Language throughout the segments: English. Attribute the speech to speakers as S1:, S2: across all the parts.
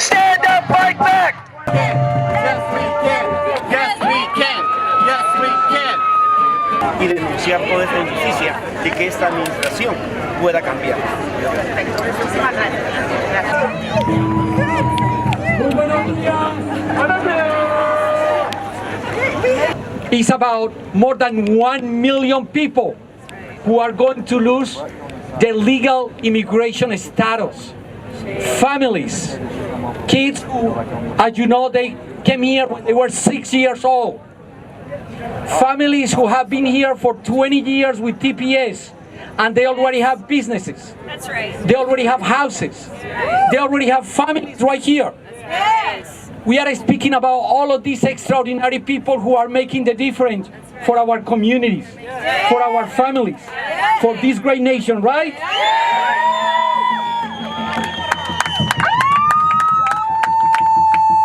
S1: Stand up, fight back! Yes, we can. Yes, we can. Yes, we can. Y denunciar toda esta injusticia de que esta administración pueda cambiar.
S2: It's about more than 1 million people who are going to lose their legal immigration status. Families, kids who, as you know, they came here when they were 6 years old. Families who have been here for 20 years with TPS, and they already have businesses.
S3: That's right.
S2: They already have houses. They already have families right here.
S3: Yes.
S2: We are speaking about all of these extraordinary people who are making the difference for our communities, for our families, for this great nation, right?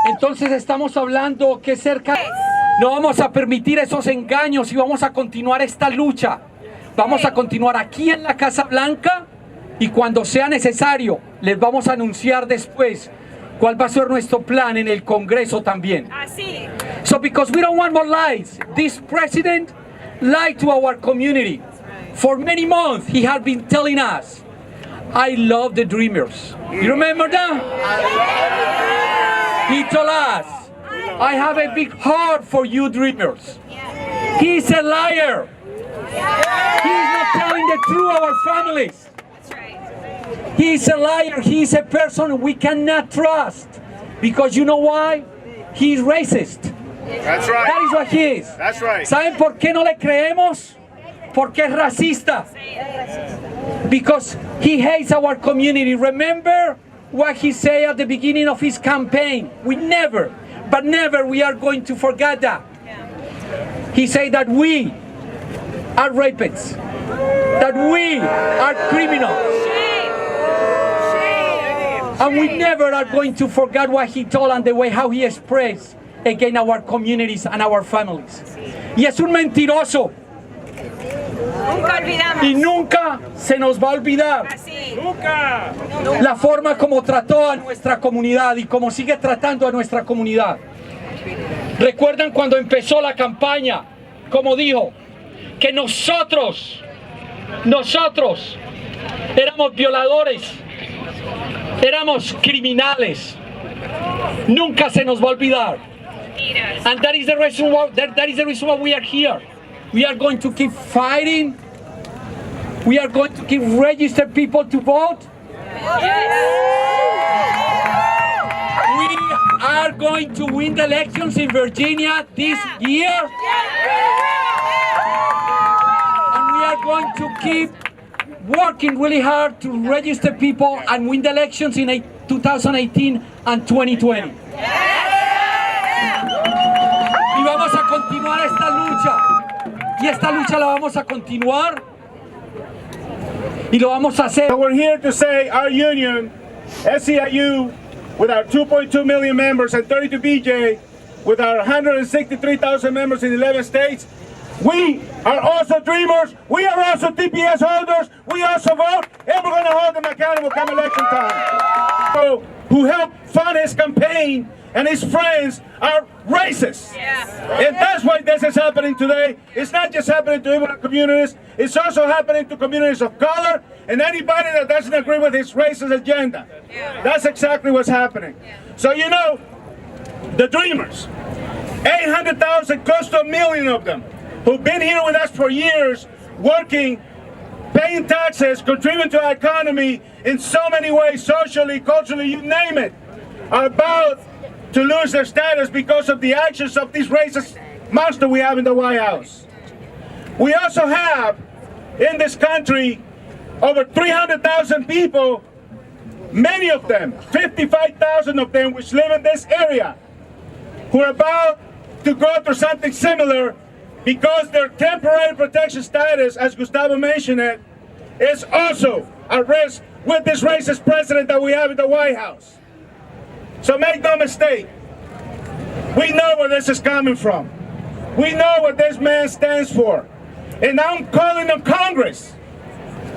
S2: Entonces estamos hablando que cerca no vamos a permitir esos engaños y vamos a continuar esta lucha. Vamos a continuar aquí en la Casa Blanca y cuando sea necesario les vamos a anunciar después cuál va a ser nuestro plan en el Congreso también.
S3: Así.
S2: So because we don't want more lies, this president lied to our community. For many months he had been telling us, I love the dreamers. You remember that? He told us, I have a big heart for you dreamers. He's a liar. He's not telling the truth to our families. He's a liar. He's a person we cannot trust. Because you know why? He's racist.
S1: That's right.
S2: That is what he is.
S1: That's right.
S2: ¿Saben por qué no le creemos? Porque es racista. Because he hates our community. Remember what he said at the beginning of his campaign? We never, but never we are going to forget that. He said that we are rapists, that we are criminals, And we never are going to forget what he told and the way how he expressed against our communities and our families. Y es un mentiroso.
S3: Nunca olvidamos.
S2: Y nunca se nos va a olvidar
S3: Así.
S2: la forma como trató a nuestra comunidad y como sigue tratando a nuestra comunidad. ¿Recuerdan cuando empezó la campaña? Como dijo, que nosotros éramos violadores, éramos criminales. Nunca se nos va a olvidar. And that is the reason why we are here. We are going to keep fighting. We are going to keep register people to vote. We are going to win the elections in Virginia this year. And we are going to keep working really hard to register people and win the elections in 2018 and 2020. Y vamos a continuar esta lucha. Y esta lucha la vamos a continuar. Y lo vamos a hacer.
S1: So we're here to say our union, SEIU, with our 2.2 million members, and 32 BJ, with our 163,000 members in 11 states, we are also dreamers, we are also TPS holders, we also vote, and we're going to hold them accountable come election time. So, who helped fund his campaign and his friends are racist. And that's why this is happening today. It's not just happening to immigrant communities, it's also happening to communities of color and anybody that doesn't agree with his racist agenda. That's exactly what's happening. So you know, the dreamers, 800,000, close to 1 million of them, who've been here with us for years, working, paying taxes, contributing to our economy in so many ways, socially, culturally, you name it, are about to lose their status because of the actions of this racist monster we have in the White House. We also have in this country over 300,000 people, many of them, 55,000 of them, which live in this area, who are about to go through something similar because their temporary protection status, as Gustavo mentioned it, is also at risk with this racist president that we have in the White House. So make no mistake, we know where this is coming from. We know what this man stands for. And I'm calling on Congress,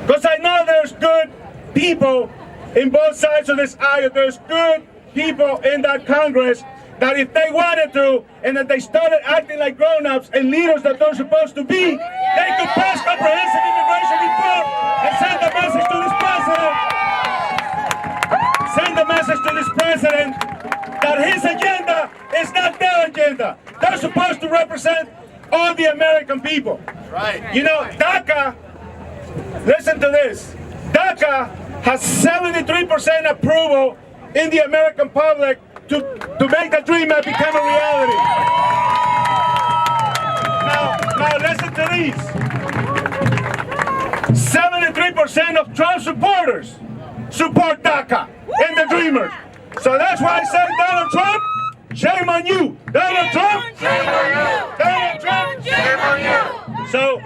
S1: because I know there's good people in both sides of this aisle. There's good people in that Congress that if they wanted to, and if they started acting like grown-ups and leaders that they're supposed to be, they could pass comprehensive immigration reform and send a message to this president. Send a message to this president that his agenda is not their agenda. They're supposed to represent all the American people. Right. You know, DACA, listen to this. DACA has 73% approval in the American public to make the dream become a reality. Now listen to these. 73% of Trump supporters support DACA and the dreamers. So that's why I say, Donald Trump, shame on you. Donald Trump, shame on you. Donald Trump, shame on you. So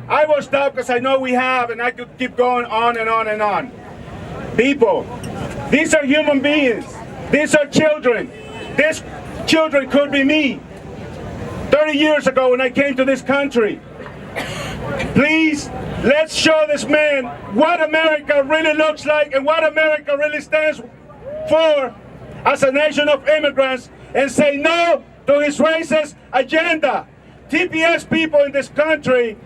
S1: I will stop because I know we have, and I could keep going on and on and on. People, these are human beings. These are children. These children could be me 30 years ago when I came to this country. Please, let's show this man what America really looks like and what America really stands for as a nation of immigrants, and say no to his racist agenda. TPS people in this country,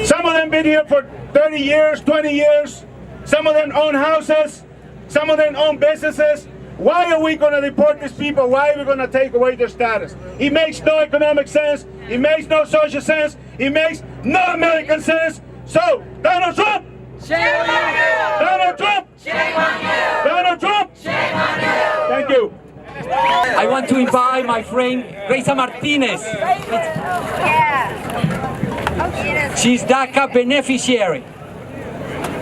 S1: some of them been here for 30 years, 20 years, some of them own houses, some of them own businesses. Why are we going to deport these people? Why are we going to take away their status? It makes no economic sense. It makes no social sense. It makes no American sense. So, Donald Trump, shame on you! Donald Trump, shame on you! Donald Trump, shame on you! Thank you.
S2: I want to invite my friend Greisa Martinez. She's DACA beneficiary.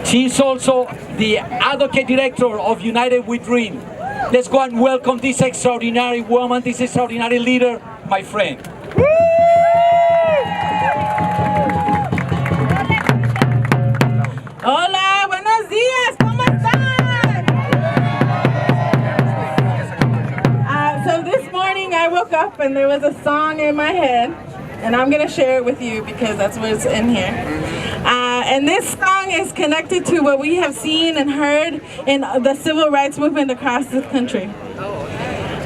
S2: She's also the advocate director of United We Dream. Let's go and welcome this extraordinary woman, this extraordinary leader, my friend.
S3: Hola, buenos días, ¿cómo están?
S4: up and there was a song in my head, and I'm gonna share it with you because that's what's in here. And this song is connected to what we have seen and heard in the civil rights movement across the country.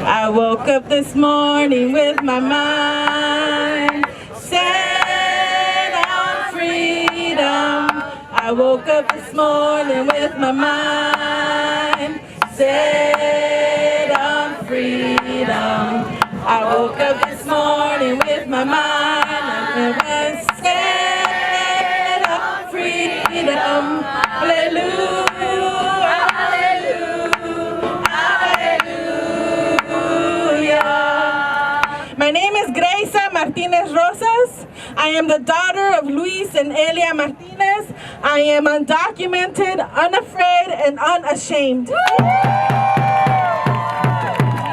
S4: I woke up this morning with my mind set on freedom. I woke up this morning with my mind set on freedom. I woke up this morning with my mind set on freedom. Hallelujah, hallelujah, hallelujah. My name is Greisa Martinez Rosas. I am the daughter of Luis and Elia Martinez. I am undocumented, unafraid, and unashamed. Mi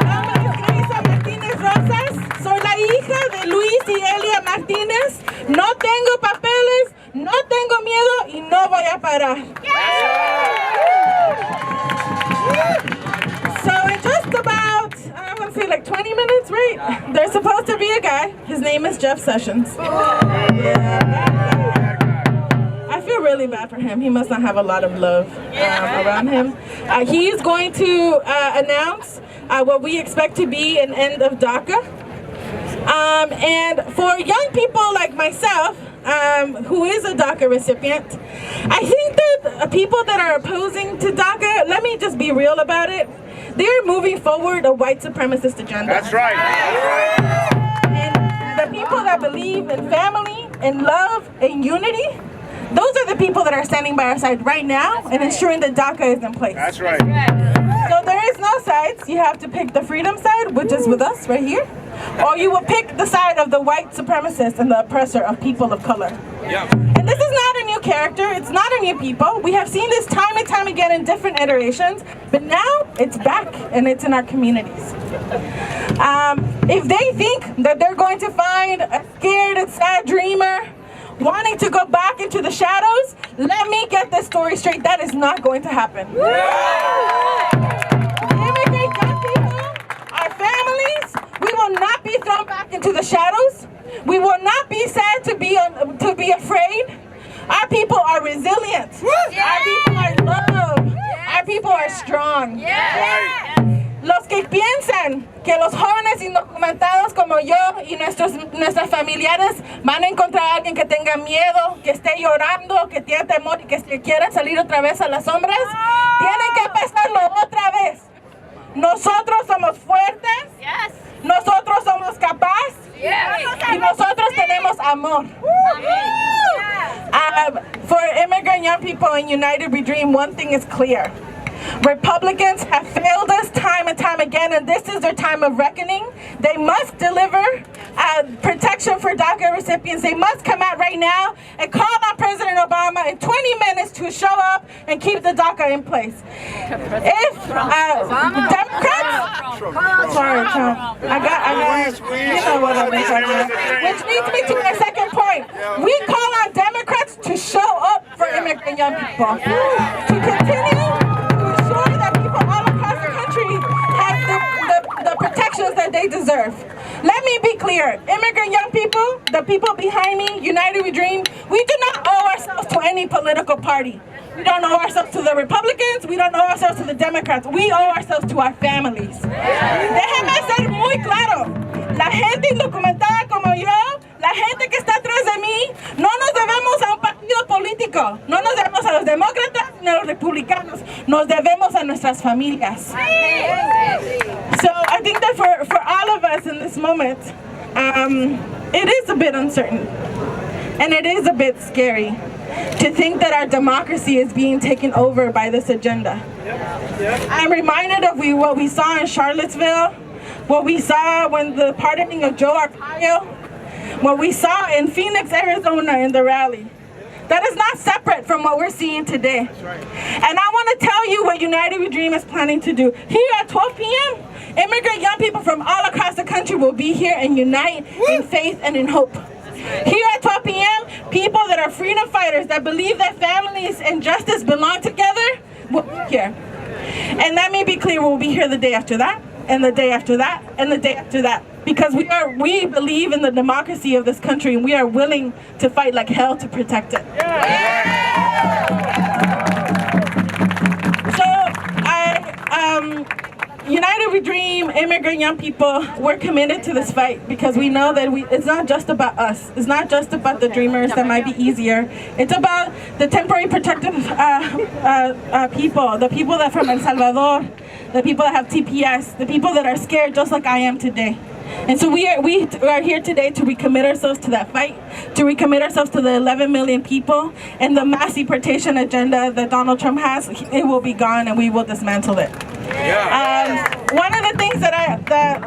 S4: nombre es Greisa Martinez Rosas. Soy la hija de Luis y Elia Martinez. No tengo papeles, no tengo miedo y no voy a parar. So in just about, I want to say like 20 minutes, right? There's supposed to be a guy. His name is Jeff Sessions. Yeah. I feel really bad for him. He must not have a lot of love around him. He is going to announce what we expect to be an end of DACA. And for young people like myself, who is a DACA recipient, I think that people that are opposing to DACA, let me just be real about it, they're moving forward a white supremacist agenda.
S1: That's right.
S4: And the people that believe in family, in love, in unity, those are the people that are standing by our side right now and ensuring that DACA is in place.
S1: That's right.
S4: So there is no sides. You have to pick the freedom side, which is with us right here, or you will pick the side of the white supremacist and the oppressor of people of color. Yeah. And this is not a new character. It's not a new people. We have seen this time and time again in different iterations, but now it's back and it's in our communities. If they think that they're going to find a scared and sad dreamer wanting to go back into the shadows, let me get this story straight. That is not going to happen. Immigrant young people, our families, we will not be thrown back into the shadows. We will not be sad to be afraid. Our people are resilient. Our people are loved. Our people are strong. Los que piensan que los jóvenes indocumentados como yo y nuestras familiares van a encontrar a alguien que tenga miedo, que esté llorando, que tiene temor y que quiera salir otra vez a las sombras, tienen que empezarlo otra vez. Nosotros somos fuertes, nosotros somos capaces y nosotros tenemos amor. For immigrant young people in United We Dream, one thing is clear. Republicans have failed us time and time again, and this is their time of reckoning. They must deliver protection for DACA recipients. They must come out right now and call on President Obama in 20 minutes to show up and keep the DACA in place. If Democrats, sorry, Trump, I got, you know what I'm talking about. Which leads me to my second point. We call on Democrats to show up for immigrant young people, to continue that people all across the country have the protections that they deserve. Let me be clear, immigrant young people, the people behind me, United We Dream, we do not owe ourselves to any political party. We don't owe ourselves to the Republicans, we don't owe ourselves to the Democrats, we owe ourselves to our families. Déjenme ser muy claro, la gente indocumentada como yo, la gente que está atrás de mí, no nos debemos a un partido político, no nos debemos a los demócratas ni a los republicanos, nos debemos a nuestras familias. So I think that for all of us in this moment, it is a bit uncertain and it is a bit scary to think that our democracy is being taken over by this agenda. I'm reminded of what we saw in Charlottesville, what we saw when the pardoning of Joe Arpaio, what we saw in Phoenix, Arizona in the rally. That is not separate from what we're seeing today. And I want to tell you what United We Dream is planning to do. Here at 12 p.m., immigrant young people from all across the country will be here and unite in faith and in hope. Here at 12 p.m., people that are freedom fighters, that believe that families and justice belong together, will be here. And let me be clear, we'll be here the day after that, and the day after that, and the day after that. because we believe in the democracy of this country, and we are willing to fight like hell to protect it. United We Dream, immigrant young people, we're committed to this fight because we know that it's not just about us. It's not just about the dreamers that might be easier. It's about the temporary protected people, the people that are from El Salvador, the people that have TPS, the people that are scared just like I am today. And so we are here today to recommit ourselves to that fight, to recommit ourselves to the 11 million people, and the mass deportation agenda that Donald Trump has, it will be gone and we will dismantle it. One of the things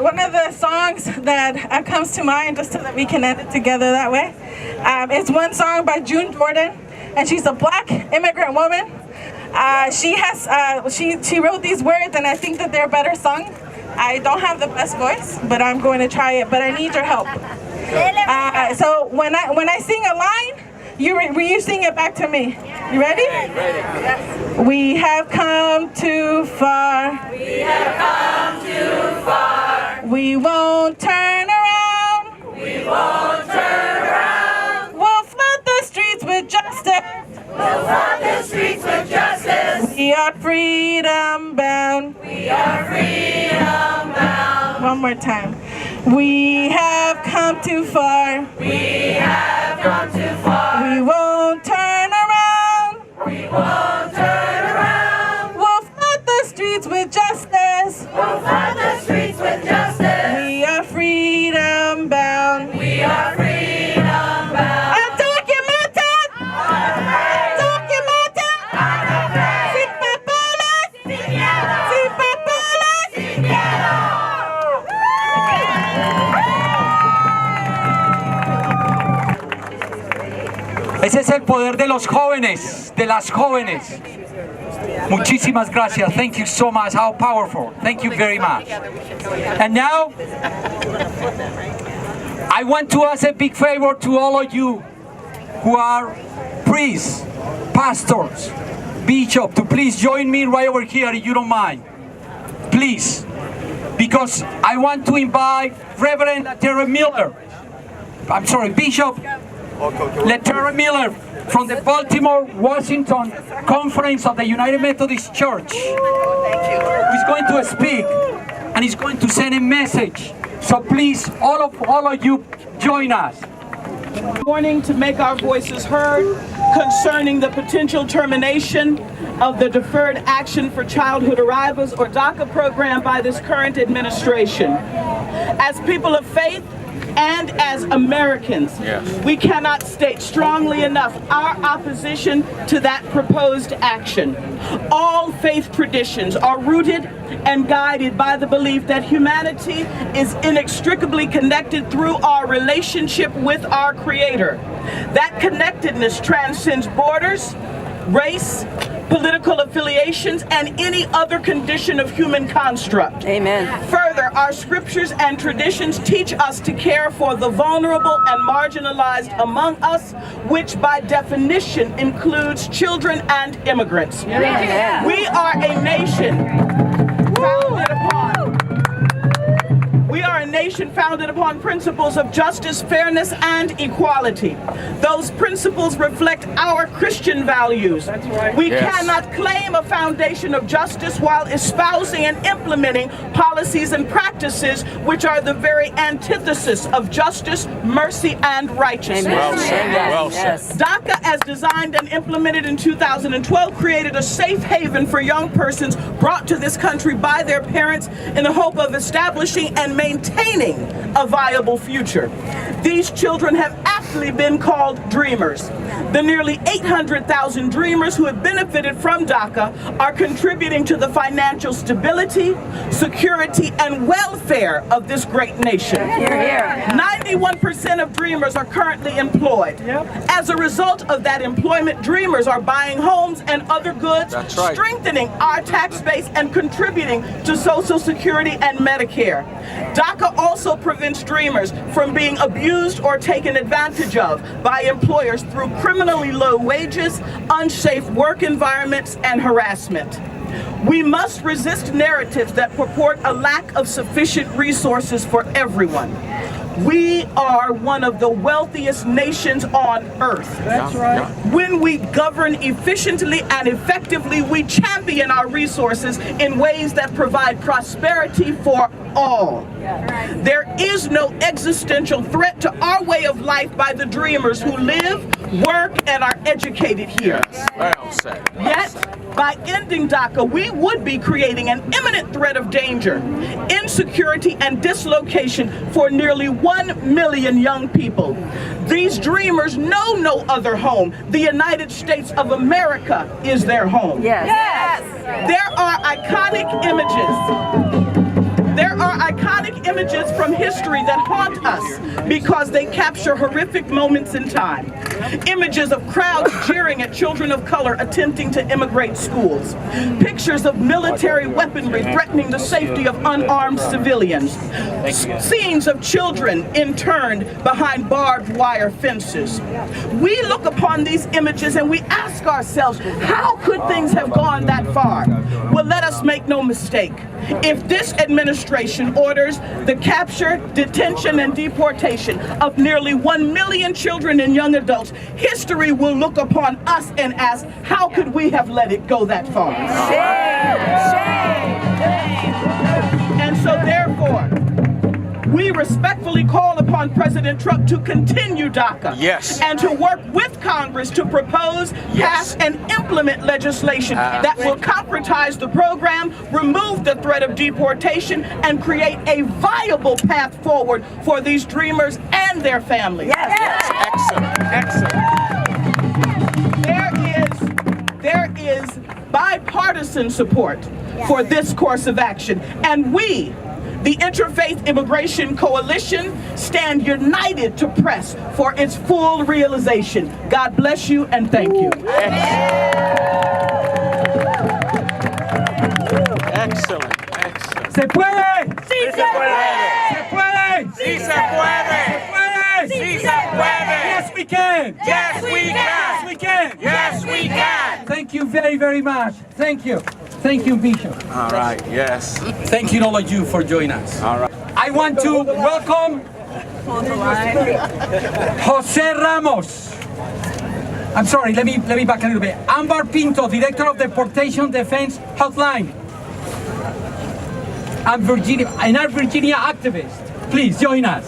S4: one of the songs that comes to mind, just so that we can end it together that way, it's one song by June Jordan, and she's a black immigrant woman. She wrote these words, and I think that they're better sung. I don't have the best voice, but I'm going to try it, but I need your help. So when I sing a line, you sing it back to me. You ready? Ready. We have come too far. We have come too far. We won't turn around. We won't turn around. We'll flood the streets with justice. We'll flood the streets with justice. We are freedom bound. We are freedom bound. One more time. We have come too far. We have come too far. We won't turn around. We won't turn around. We'll flood the streets with justice. We'll flood the streets with justice. We are freedom bound. We are freedom bound. Undocumented. Undocumented. Sin papeles. Sin miedo. Sin papeles. Sin miedo.
S2: Ese es el poder de los jóvenes, de las jóvenes. Muchísimas gracias. Thank you so much. How powerful. Thank you very much. And now, I want to ask a big favor to all of you who are priests, pastors, bishops, to please join me right over here if you don't mind. Please. Because I want to invite Reverend LaTrelle Miller. I'm sorry, Bishop LaTrelle Miller from the Baltimore, Washington Conference of the United Methodist Church. He's going to speak and he's going to send a message. So please, all of you, join us.
S5: Morning to make our voices heard concerning the potential termination of the Deferred Action for Childhood Arrivals, or DACA program, by this current administration. As people of faith, and as Americans, we cannot state strongly enough our opposition to that proposed action. All faith traditions are rooted and guided by the belief that humanity is inextricably connected through our relationship with our Creator. That connectedness transcends borders, race, political affiliations, and any other condition of human construct.
S3: Amen.
S5: Further, our scriptures and traditions teach us to care for the vulnerable and marginalized among us, which by definition includes children and immigrants.
S3: Amen.
S5: We are a nation founded upon principles of justice, fairness, and equality. Those principles reflect our Christian values. That's right. We cannot claim a foundation of justice while espousing and implementing policies and practices which are the very antithesis of justice, mercy, and righteousness.
S3: Well said.
S6: Well said.
S5: DACA, as designed and implemented in 2012, created a safe haven for young persons brought to this country by their parents in the hope of establishing and maintaining a viable future. These children have aptly been called dreamers. The nearly 800,000 dreamers who have benefited from DACA are contributing to the financial stability, security, and welfare of this great nation. 91% of dreamers are currently employed. As a result of that employment, dreamers are buying homes and other goods, strengthening our tax base and contributing to Social Security and Medicare. DACA also prevents dreamers from being abused or taken advantage of by employers through criminally low wages, unsafe work environments, and harassment. We must resist narratives that purport a lack of sufficient resources for everyone. We are one of the wealthiest nations on earth.
S1: That's right.
S5: When we govern efficiently and effectively, we champion our resources in ways that provide prosperity for all. There is no existential threat to our way of life by the dreamers who live, work, and are educated here.
S1: Well said.
S5: Yet, by ending DACA, we would be creating an imminent threat of danger, insecurity, and dislocation for nearly 1 million young people. These dreamers know no other home. The United States of America is their home.
S3: Yes.
S5: There are iconic images. There are iconic images from history that haunt us because they capture horrific moments in time. Images of crowds jeering at children of color attempting to immigrate schools. Pictures of military weaponry threatening the safety of unarmed civilians. Scenes of children interned behind barbed wire fences. We look upon these images and we ask ourselves, how could things have gone that far? Well, let us make no mistake. If this administration orders the capture, detention, and deportation of nearly 1 million children and young adults, history will look upon us and ask, how could we have let it go that far? And so therefore, we respectfully call upon President Trump to continue DACA.
S1: Yes.
S5: And to work with Congress to propose, pass, and implement legislation that will concretize the program, remove the threat of deportation, and create a viable path forward for these dreamers and their families.
S1: Yes. Excellent.
S5: There is bipartisan support for this course of action, and we, the Interfaith Immigration Coalition, stand united to press for its full realization. God bless you and thank you.
S1: Excellent.
S2: ¡Se puede!
S3: ¡Sí se puede!
S2: ¡Se puede!
S1: Sí se puede.
S2: ¡Se puede!
S1: Sí se puede.
S2: Yes, we can!
S1: Yes, we
S2: Yes,
S1: can.
S2: we can!
S1: Yes, we can.
S2: Thank you very, very much. Thank you. Thank you, Bishop.
S1: All right. Yes.
S2: Thank you, all of you, for joining us.
S1: All right.
S2: I want to welcome Jose Ramos. I'm sorry, let me back a little bit. Ambar Pinto, Director of Deportation Defense Hotline. I'm our Virginia activist. Please join us.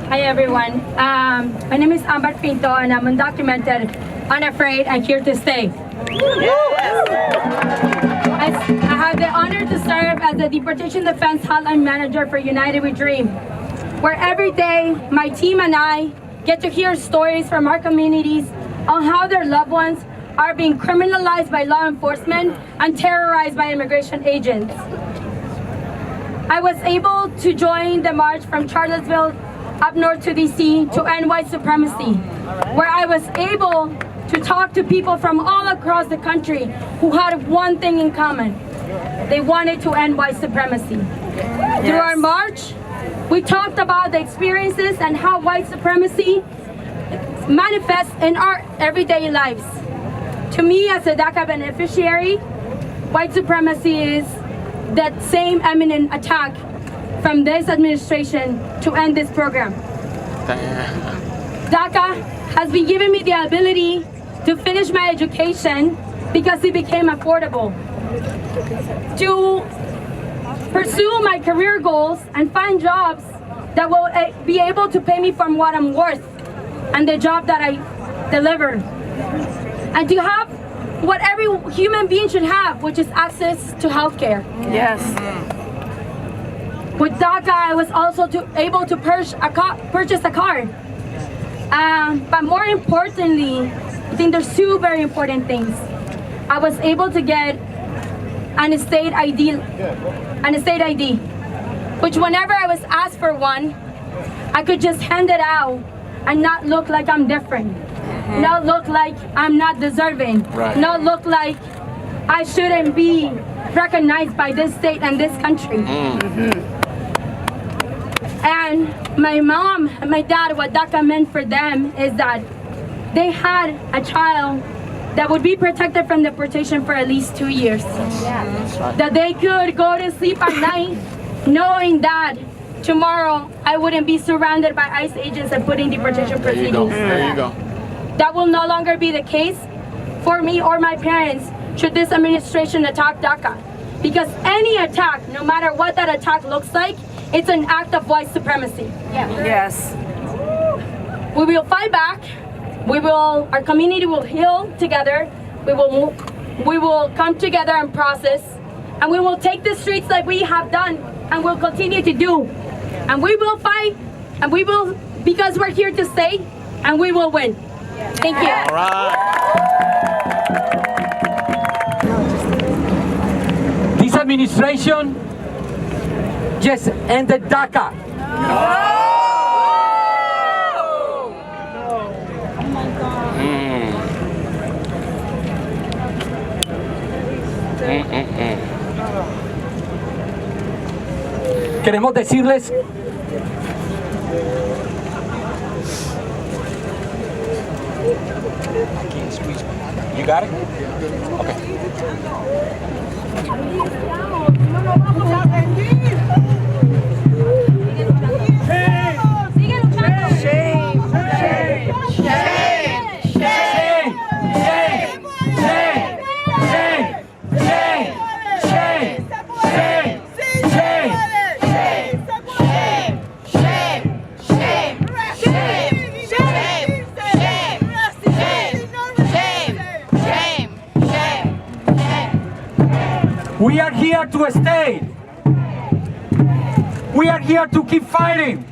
S6: Hi everyone, my name is Ambar Pinto and I'm undocumented, unafraid, and here to stay. I have the honor to serve as the Deportation Defense Hotline Manager for United We Dream, where every day my team and I get to hear stories from our communities on how their loved ones are being criminalized by law enforcement and terrorized by immigration agents. I was able to join the march from Charlottesville up north to D.C. to end white supremacy, where I was able to talk to people from all across the country who had one thing in common. They wanted to end white supremacy. Through our march, we talked about the experiences and how white supremacy manifests in our everyday lives. To me, as a DACA beneficiary, white supremacy is that same imminent attack from this administration to end this program. DACA has been giving me the ability to finish my education because it became affordable, to pursue my career goals and find jobs that will be able to pay me from what I'm worth and the job that I deliver, and to have what every human being should have, which is access to healthcare.
S3: Yes.
S6: With DACA, I was also able to purchase a car. But more importantly, I think there's two very important things. I was able to get an state ID, which whenever I was asked for one, I could just hand it out and not look like I'm different, not look like I'm not deserving, not look like I shouldn't be recognized by this state and this country. And And my mom and my dad, what DACA meant for them is that they had a child that would be protected from deportation for at least 2 years. That they could go to sleep at night knowing that tomorrow I wouldn't be surrounded by ICE agents and put in deportation proceedings.
S1: There you go.
S6: That will no longer be the case for me or my parents should this administration attack DACA. Because any attack, no matter what that attack looks like, it's an act of white supremacy.
S3: Yes.
S6: We will fight back. Our community will heal together. We will come together and process. And we will take the streets like we have done and will continue to do. And we will fight, and we will, because we're here to stay, and we will win. Thank you.
S1: All right.
S2: This administration just ended DACA. Queremos decirles
S1: You got it? Okay.
S2: We are here to stay. We are here to keep fighting.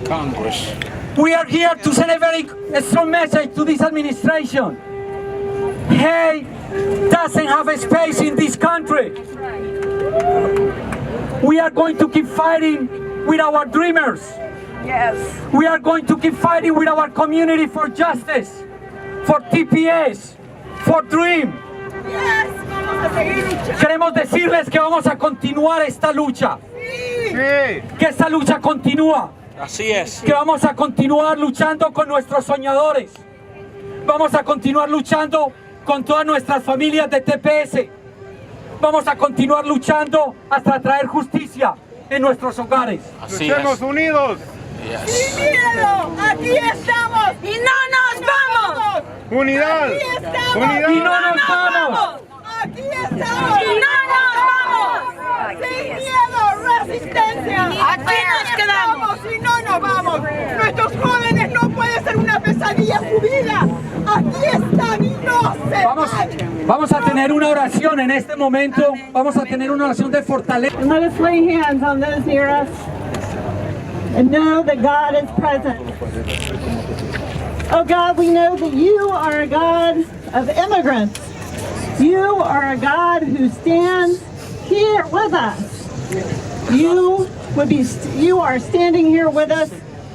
S1: Congress.
S2: We are here to send a very strong message to this administration. Hate doesn't have a space in this country. We are going to keep fighting with our dreamers.
S3: Yes.
S2: We are going to keep fighting with our community for justice, for TPS, for DREAM. Queremos decirles que vamos a continuar esta lucha. Que esta lucha continúa.
S1: Así es.
S2: Que vamos a continuar luchando con nuestros soñadores. Vamos a continuar luchando con todas nuestras familias de TPS. Vamos a continuar luchando hasta traer justicia en nuestros hogares.
S1: Así es.
S7: Unidos.
S1: Yes.
S5: ¡Miedo! ¡Aquí estamos!
S3: ¡Y no nos vamos!
S7: Unidad.
S5: ¡Aquí estamos!
S7: Unidad.
S2: Y no nos vamos.
S5: ¡Aquí estamos!
S3: ¡Y no nos vamos!
S5: ¡Sin miedo! ¡Resistencia!
S3: Aquí nos quedamos.
S5: ¡Y no nos vamos! ¡Nuestros jóvenes no puede ser una pesadilla su vida! ¡Aquí están y no se van!
S2: Vamos a tener una oración en este momento. Vamos a tener una oración de fortaleza.
S8: And let us lay hands on those near us and know that God is present. Oh God, we know that you are a God of immigrants. You are a God who stands here with us. You are standing here with us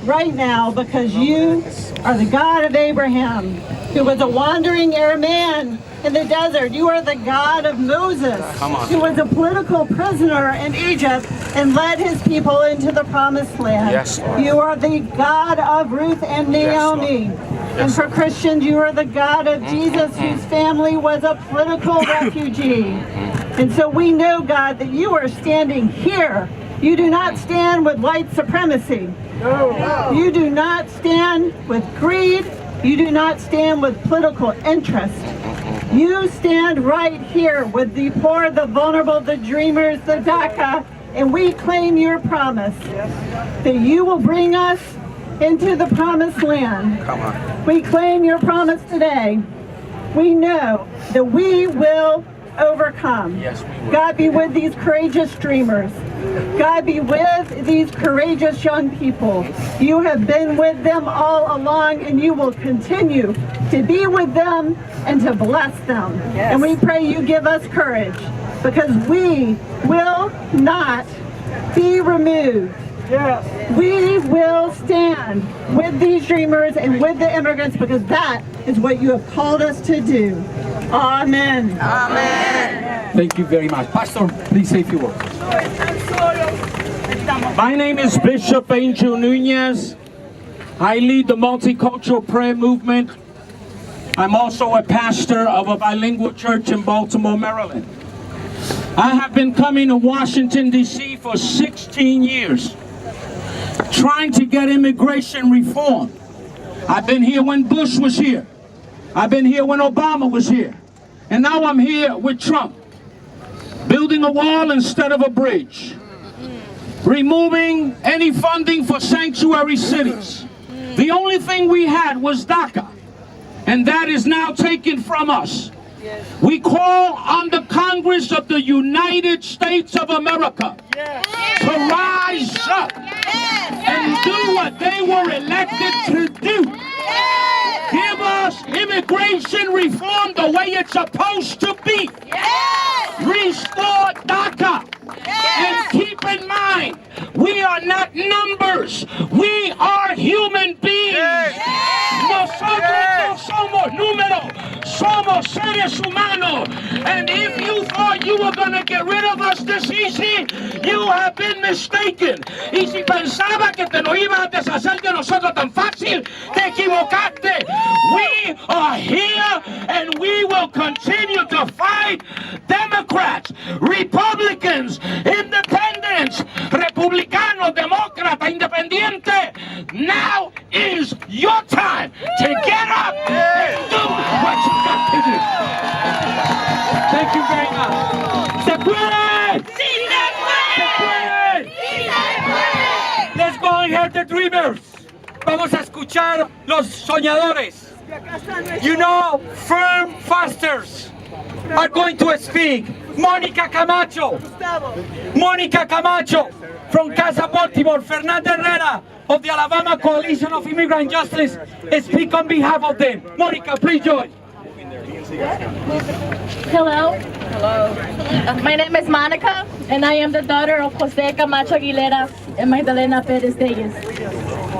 S8: right now because you are the God of Abraham, who was a wandering man in the desert. You are the God of Moses, who was a political prisoner in Egypt and led his people into the promised land.
S1: Yes, Lord.
S8: You are the God of Ruth and Naomi. And for Christians, you are the God of Jesus, whose family was a political refugee. And so we know, God, that you are standing here. You do not stand with white supremacy. You do not stand with greed. You do not stand with political interest. You stand right here with the poor, the vulnerable, the dreamers, the DACA, and we claim your promise that you will bring us into the promised land.
S1: Come on.
S8: We claim your promise today. We know that we will overcome.
S1: Yes, we will.
S8: God be with these courageous dreamers. God be with these courageous young people. You have been with them all along and you will continue to be with them and to bless them.
S3: Yes.
S8: And we pray you give us courage because we will not be removed. We will stand with these dreamers and with the immigrants because that is what you have called us to do. Amen.
S3: Amén.
S2: Thank you very much. Pastor, please say a few words.
S5: No están solos.
S7: My name is Bishop Angel Núñez. I lead the multicultural prayer movement. I'm also a pastor of a bilingual church in Baltimore, Maryland. I have been coming to Washington, D.C. for 16 years, trying to get immigration reform. I've been here when Bush was here. I've been here when Obama was here. And now I'm here with Trump, building a wall instead of a bridge, removing any funding for sanctuary cities. The only thing we had was DACA, and that is now taken from us. We call on the Congress of the United States of America to rise up and do what they were elected to do. Give us immigration reform the way it's supposed to be. Restore DACA. And keep in mind, we are not numbers. We are human beings. Nosotros no somos números. Somos seres humanos. And if you thought you were going to get rid of us this easy, you have been mistaken. Y si pensaba que te nos ibas a deshacer de nosotros tan fácil, te equivocaste. We are here and we will continue to fight. Democrats, Republicans, Independents, Republicanos, Demócratas, Independiente. Now is your time to get up and do what you got to do. Thank you very much. ¡Se puede! ¡Sí se puede! ¡Sí se puede!
S2: Let's go and hear the dreamers. Vamos a escuchar los soñadores. You know, firm fasters are going to speak. Mónica Camacho from CASA Baltimore, Fernanda Herrera of the Alabama Coalition of Immigrant Justice speak on behalf of them. Mónica, please join.
S9: Hello. My name is Monica, and I am the daughter of Jose Camacho Aguilera and Magdalena Perez.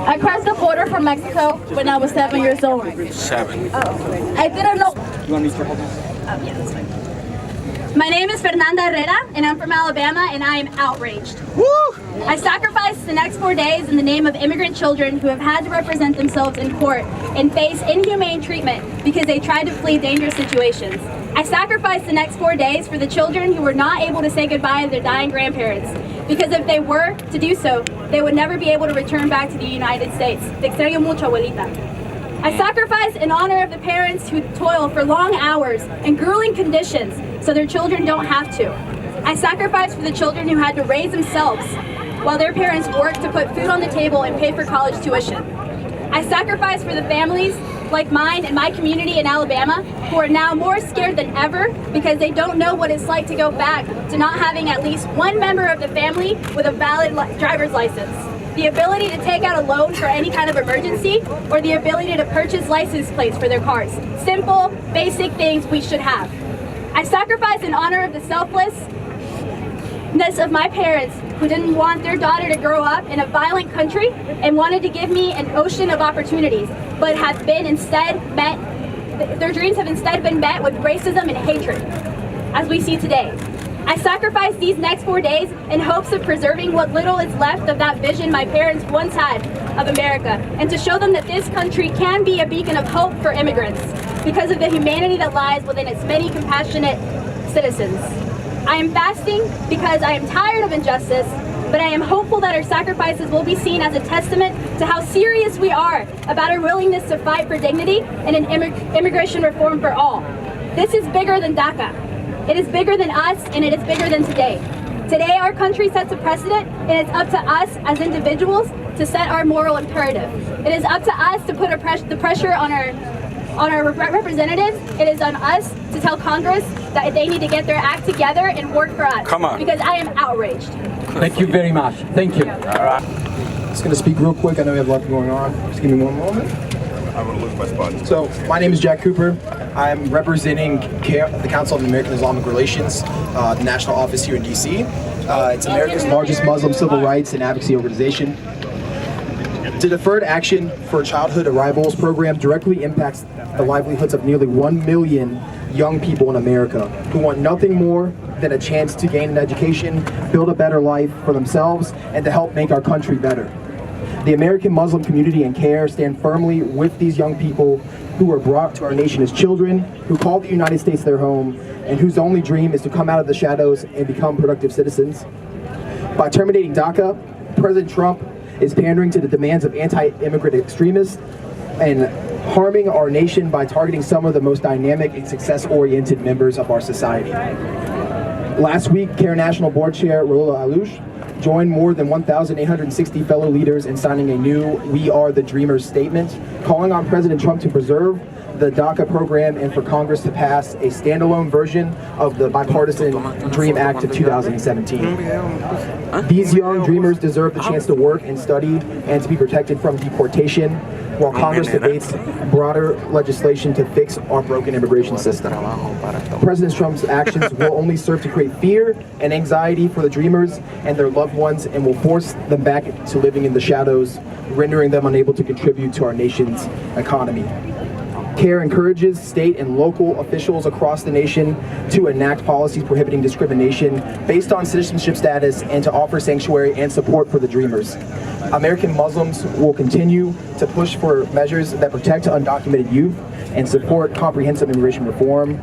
S9: I crossed the border from Mexico when I was 7 years old. I didn't know.
S6: My name is Fernanda Herrera, and I'm from Alabama, and I am outraged. I sacrificed the next 4 days in the name of immigrant children who have had to represent themselves in court and face inhumane treatment because they tried to flee dangerous situations. I sacrificed the next 4 days for the children who were not able to say goodbye to their dying grandparents, because if they were to do so, they would never be able to return back to the United States. Te extraño mucho, abuelita. I sacrifice in honor of the parents who toil for long hours and grueling conditions so their children don't have to. I sacrifice for the children who had to raise themselves while their parents worked to put food on the table and pay for college tuition. I sacrifice for the families like mine and my community in Alabama who are now more scared than ever because they don't know what it's like to go back to not having at least one member of the family with a valid driver's license, the ability to take out a loan for any kind of emergency, or the ability to purchase license plates for their cars. Simple, basic things we should have. I sacrifice in honor of the selflessness of my parents who didn't want their daughter to grow up in a violent country and wanted to give me an ocean of opportunities, but have been instead met, their dreams have instead been met with racism and hatred, as we see today. I sacrificed these next 4 days in hopes of preserving what little is left of that vision my parents once had of America, and to show them that this country can be a beacon of hope for immigrants because of the humanity that lies within its many compassionate citizens. I am fasting because I am tired of injustice, but I am hopeful that our sacrifices will be seen as a testament to how serious we are about our willingness to fight for dignity and an immigration reform for all. This is bigger than DACA. It is bigger than us, and it is bigger than today. Today, our country sets a precedent, and it's up to us as individuals to set our moral imperative. It is up to us to put the pressure on our representatives. It is on us to tell Congress that they need to get their act together and work for us.
S2: Come on.
S6: Because I am outraged.
S2: Thank you very much. Thank you.
S10: All right. Just going to speak real quick. I know we have a lot going on. Just give me one moment.
S11: I'm going to lose my spot.
S10: So, my name is Jack Cooper. I'm representing the Council of American Islamic Relations, the national office here in D.C. It's America's largest Muslim civil rights and advocacy organization. The Deferred Action for Childhood Arrivals program directly impacts the livelihoods of nearly 1 million young people in America who want nothing more than a chance to gain an education, build a better life for themselves, and to help make our country better. The American Muslim community and CAIR stand firmly with these young people who were brought to our nation as children, who call the United States their home, and whose only dream is to come out of the shadows and become productive citizens. By terminating DACA, President Trump is pandering to the demands of anti-immigrant extremists and harming our nation by targeting some of the most dynamic and success-oriented members of our society. Last week, CAIR National Board Chair Raul Alush joined more than 1,860 fellow leaders in signing a new We Are the Dreamers statement, calling on President Trump to preserve the DACA program and for Congress to pass a standalone version of the bipartisan DREAM Act of 2017. These young dreamers deserve the chance to work and study and to be protected from deportation, while Congress debates broader legislation to fix our broken immigration system. President Trump's actions will only serve to create fear and anxiety for the dreamers and their loved ones and will force them back to living in the shadows, rendering them unable to contribute to our nation's economy. CAIR encourages state and local officials across the nation to enact policies prohibiting discrimination based on citizenship status and to offer sanctuary and support for the dreamers. American Muslims will continue to push for measures that protect undocumented youth and support comprehensive immigration reform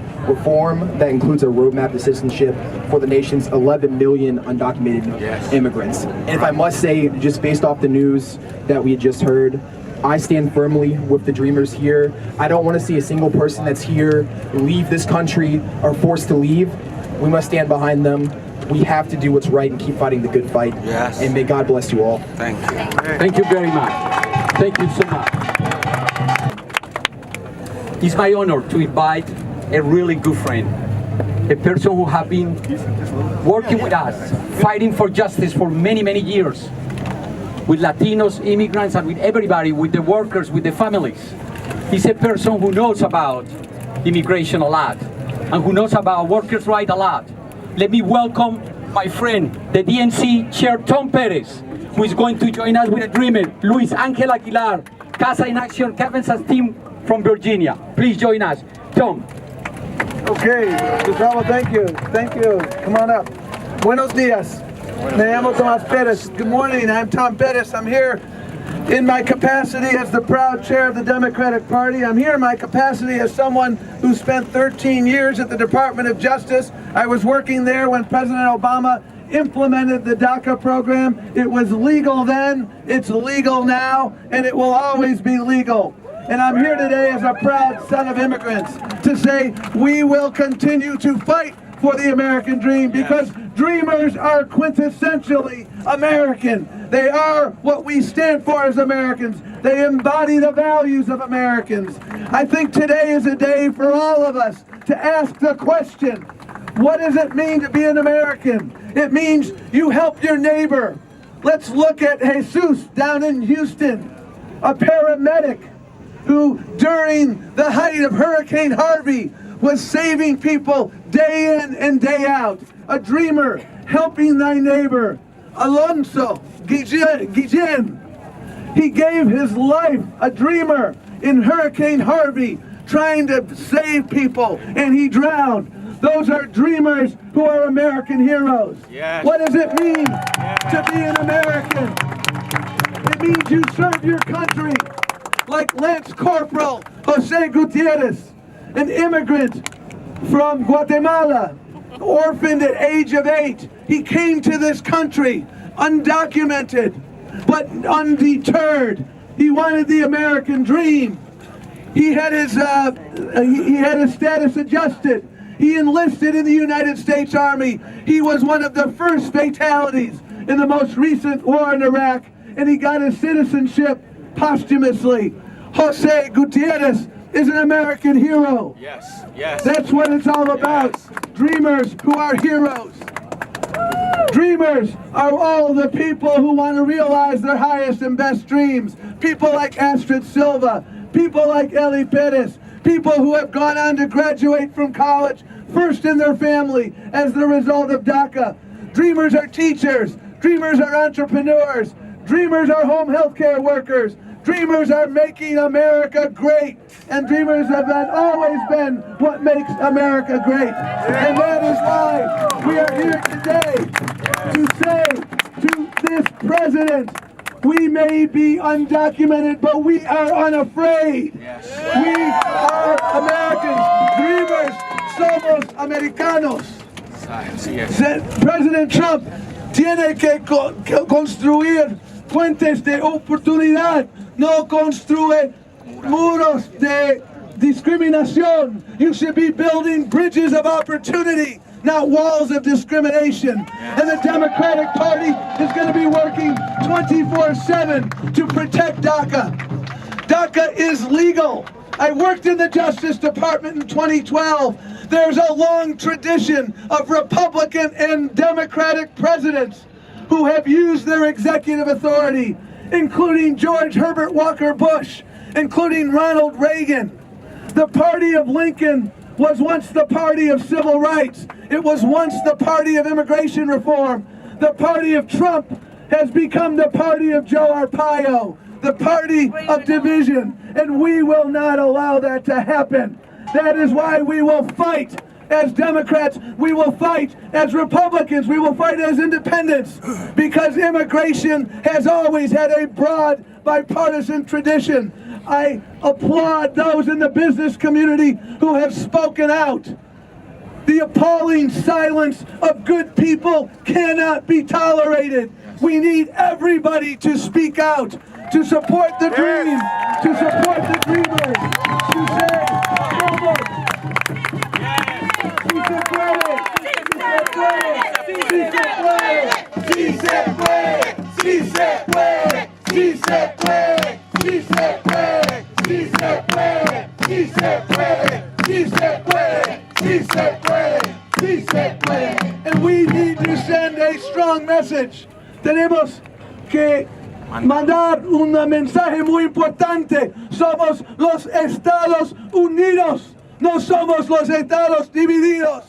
S10: that includes a roadmap to citizenship for the nation's 11 million undocumented immigrants. And if I must say, just based off the news that we had just heard, I stand firmly with the dreamers here. I don't want to see a single person that's here leave this country or forced to leave. We must stand behind them. We have to do what's right and keep fighting the good fight. Yes. And may God bless you all.
S2: Thank you. Thank you very much. Thank you so much. It's my honor to invite a really good friend, a person who has been working with us, fighting for justice for many, many years, with Latinos, immigrants, and with everybody, with the workers, with the families. He's a person who knows about immigration a lot, and who knows about workers' rights a lot. Let me welcome my friend, the DNC Chair Tom Perez, who is going to join us with a dreamer, Luis Angel Aguilar, CASA in Action, Kansas team from Virginia. Please join us. Tom.
S12: Okay, Gustavo, thank you. Thank you. Come on up. Buenos dias. Me llamo Tomás Perez. Good morning, I'm Tom Perez. I'm here in my capacity as the proud chair of the Democratic Party. I'm here in my capacity as someone who spent 13 years at the Department of Justice. I was working there when President Obama implemented the DACA program. It was legal then, it's legal now, and it will always be legal. And I'm here today as a proud son of immigrants to say we will continue to fight for the American dream, because dreamers are quintessentially American. They are what we stand for as Americans. They embody the values of Americans. I think today is a day for all of us to ask the question, what does it mean to be an American? It means you help your neighbor. Let's look at Jesus down in Houston, a paramedic who during the height of Hurricane Harvey was saving people day in and day out. A dreamer, helping thy neighbor. Alonso Guillen, he gave his life, a dreamer, in Hurricane Harvey, trying to save people, and he drowned. Those are dreamers who are American heroes. Yes. What does it mean to be an American? It means you serve your country, like Lance Corporal Jose Gutierrez, an immigrant from Guatemala, orphaned at age of 8. He came to this country undocumented, but undeterred. He wanted the American dream. He had his status adjusted. He enlisted in the United States Army. He was one of the first fatalities in the most recent war in Iraq, and he got his citizenship posthumously. Jose Gutierrez is an American hero. Yes, yes. That's what it's all about. Yes. Dreamers who are heroes. Dreamers are all the people who want to realize their highest and best dreams. People like Astrid Silva, people like Eli Perez, people who have gone on to graduate from college, first in their family as the result of DACA. Dreamers are teachers. Dreamers are entrepreneurs. Dreamers are home health care workers. Dreamers are making America great. And dreamers have always been what makes America great. And that is why we are here today to say to this president, we may be undocumented, but we are unafraid. We are Americans. Dreamers somos americanos. President Trump tiene que construir puentes de oportunidad, no construye muros de discriminación. You should be building bridges of opportunity, not walls of discrimination. And the Democratic Party is going to be working 24/7 to protect DACA. DACA is legal. I worked in the Justice Department in 2012. There's a long tradition of Republican and Democratic presidents who have used their executive authority, including George Herbert Walker Bush, including Ronald Reagan. The party of Lincoln was once the party of civil rights. It was once the party of immigration reform. The party of Trump has become the party of Joe Arpaio, the party of division, and we will not allow that to happen. That is why we will fight as Democrats, we will fight as Republicans, we will fight as independents, because immigration has always had a broad bipartisan tradition. I applaud those in the business community who have spoken out. The appalling silence of good people cannot be tolerated. We need everybody to speak out, to support the dream, to support the dreamers, to say, and we need to send a strong message. Tenemos que mandar un mensaje muy importante. Somos los Estados Unidos. No somos los Estados divididos.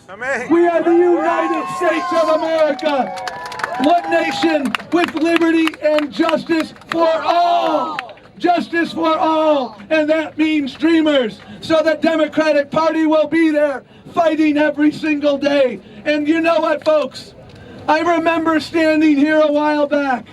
S12: We are the United States of America. One nation with liberty and justice for all. Justice for all. And that means dreamers. So the Democratic Party will be there fighting every single day. And you know what, folks? I remember standing here a while back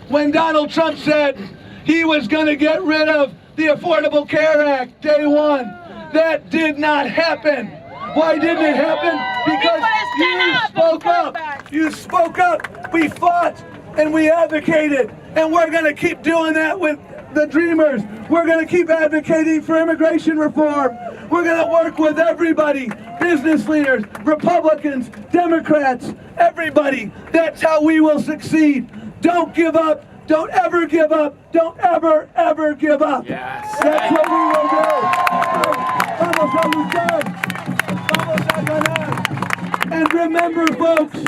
S12: when Donald Trump said he was going to get rid of the Affordable Care Act day one. That did not happen. Why didn't it happen? Because you spoke up. You spoke up. We fought and we advocated. And we're going to keep doing that with the dreamers. We're going to keep advocating for immigration reform. We're going to work with everybody. Business leaders, Republicans, Democrats, everybody. That's how we will succeed. Don't give up. Don't ever give up. Don't ever, ever give up. Yes. That's what we will do. Vamos a luchar. Vamos a ganar. And remember, folks,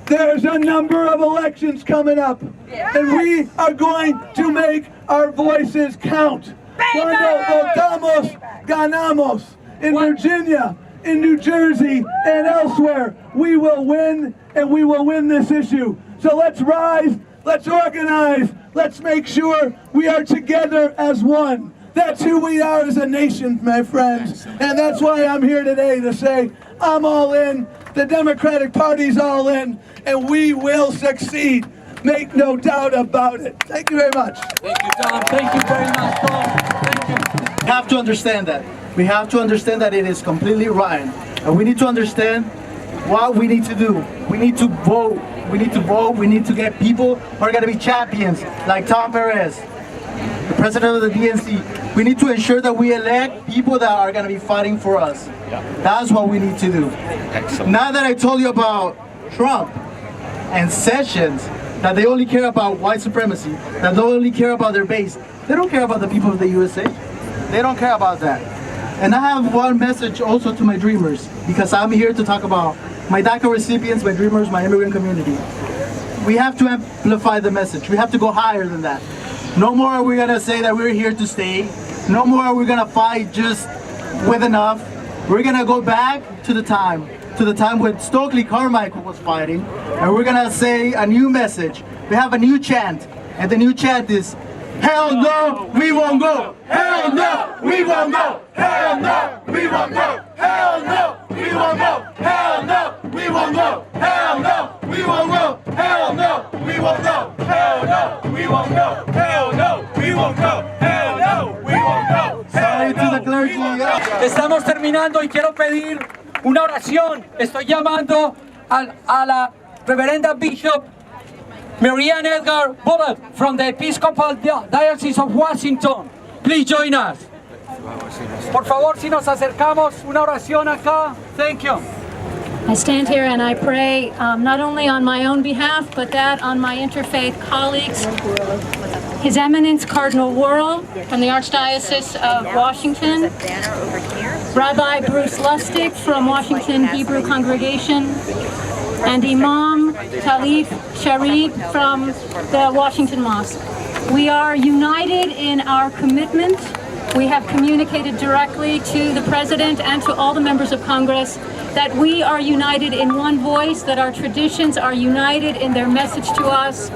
S12: there's a number of elections coming up. Yes. And we are going to make our voices count. Cuando votamos, ganamos. In Virginia, in New Jersey, and elsewhere, we will win, and we will win this issue. So let's rise. Let's organize. Let's make sure we are together as one. That's who we are as a nation, my friends. And that's why I'm here today to say, I'm all in. The Democratic Party's all in. And we will succeed. Make no doubt about it. Thank you very much.
S2: Thank you, Tom. Thank you very much, Tom. Thank you.
S13: We have to understand that. We have to understand that it is completely right. And we need to understand what we need to do. We need to vote. We need to vote. We need to get people who are going to be champions, like Tom Perez, the president of the DNC. We need to ensure that we elect people that are going to be fighting for us. That's what we need to do. Excellent. Now that I told you about Trump and Sessions, that they only care about white supremacy, that they only care about their base, they don't care about the people of the USA. They don't care about that. And I have one message also to my dreamers, because I'm here to talk about my DACA recipients, my dreamers, my immigrant community. We have to amplify the message. We have to go higher than that. No more are we gonna say that we're here to stay. No more are we gonna fight just with enough. We're gonna go back to the time when Stokely Carmichael was fighting, and we're gonna say a new message. We have a new chant. And the new chant is, hell no, we won't go. Hell no, we won't go. Hell no, we won't go. Hell no, we won't go. Hell no, we won't go. Hell no, we won't go. Hell no, we won't go. Hell no, we won't go. Hell no, we won't go. Hell no, we won't go. Sorry to the clergy.
S2: Estamos terminando y quiero pedir una oración. Estoy llamando a la reverenda Bishop Mariann Edgar Budde from the Episcopal Diocese of Washington. Please join us. Por favor, si nos acercamos, una oración acá. Thank you.
S14: I stand here and I pray not only on my own behalf, but that on my interfaith colleagues. His Eminence Cardinal Worrell from the Archdiocese of Washington, Rabbi Bruce Lustig from Washington Hebrew Congregation, and Imam Talib Sharif from the Washington Mosque. We are united in our commitment. We have communicated directly to the President and to all the members of Congress that we are united in one voice, that our traditions are united in their message to us,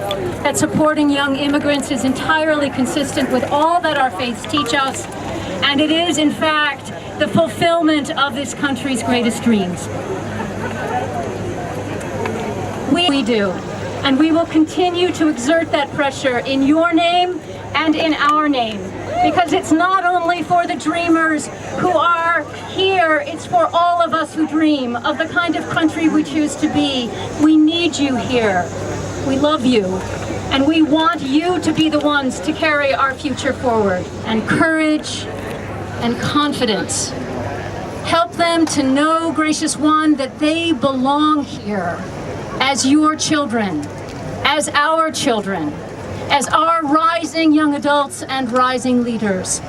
S14: that supporting young immigrants is entirely consistent with all that our faiths teach us, and it is, in fact, the fulfillment of this country's greatest dreams. We do, and we will continue to exert that pressure in your name and in our name, because it's not only for the dreamers who are here, it's for all of us who dream of the kind of country we choose to be. We need you here. We love you, and we want you to be the ones to carry our future forward. And courage and confidence. Help them to know, Gracious One, that they belong here as your children, as our children, as our rising young adults and rising leaders,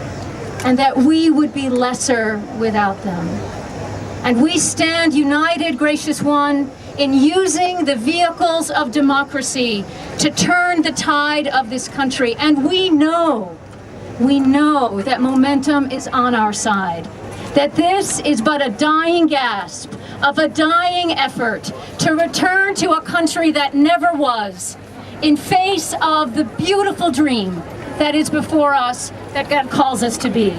S14: and that we would be lesser without them. And we stand united, Gracious One, in using the vehicles of democracy to turn the tide of this country. And we know that momentum is on our side, that this is but a dying gasp of a dying effort to return to a country that never was, in face of the beautiful dream that is before us, that God calls us to be.